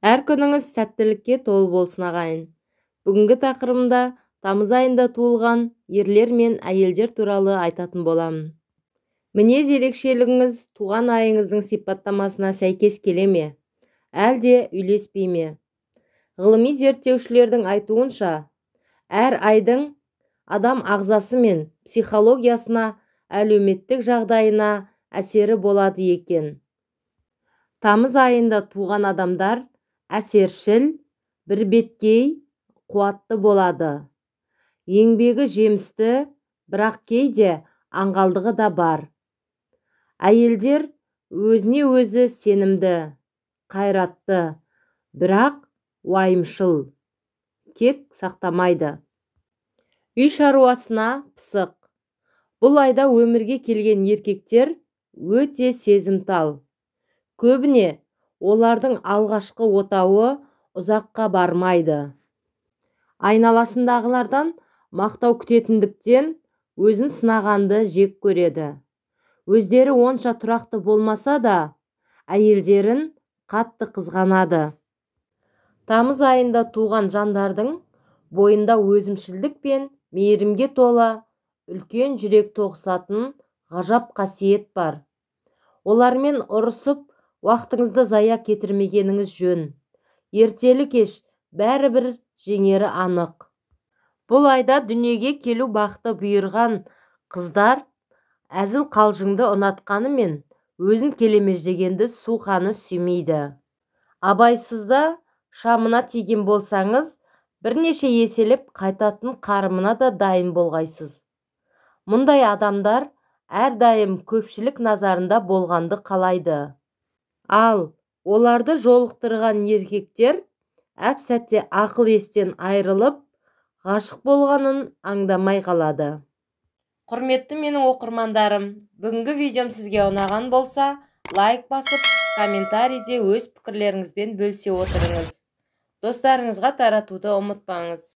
Әр күніңіз сәттілікке толы болсын ағайын. Бүгінгі тақырыбымда тамыз айында туылған ерлер мен әйелдер туралы айтатын боламын. Мінез ерекшелігіңіз туған айыңыздың сипаттамасына сәйкес келе ме? Әлде үйлеспей ме? Ғылыми зерттеушілердің айтуынша, әр айдың адам ағзасы мен психологиясына, әлеуметтік жағдайына әсері болады екен. Тамыз айында туған адамдар әсершіл, бірбеткей, қуатты болады. Еңбегі жемісті, бірақ кейде аңғалдығы да бар. Әйелдер өзіне өзі сенімді, қайратты, бірақ уайымшыл, кек сақтамайды. Үй шаруасына пысық. Бұл айда өмірге келген еркектер өте сезімтал. Көбіне олардың алғашқы отауы ұзаққа бармайды. Айналасындағылардан мақтау күтетіндіктен өзін сынағанды жек көреді. Өздері онша тұрақты болмаса да, әйелдерін қатты қызғанады. Тамыз айында туған жандардың бойында өзімшілдік пен мейірімге тола үлкен жүрек тоғысатын ғажап қасиет бар. Олармен ұрысып, уақытыңызды зая кетірмегеніңіз жөн. Ертелі-кеш бәрібір жеңері анық. Бұл айда дүниеге келу бақыты бұйырған қыздар әзіл қалжыңды ұнатқанымен өзін келемеждегенді суқаны сүймейді. Абайсызда шамына тиген болсаңыз, бірнеше еселеп қайтатын қарымына да дайын болғайсыз. Мұндай адамдар әрдайым көпшілік назарында болғанды қалайды. Ал оларды жолықтырған еркектер әп-сәтте ақыл естен айырылып, ғашық болғанын аңдамай қалады. Құрметті менің оқырмандарым, бүгінгі видеом сізге ұнаған болса, лайк басып, комментарийде өз пікірлеріңізбен бөлісе отырыңыз. Достарыңызға таратуды ұмытпаңыз.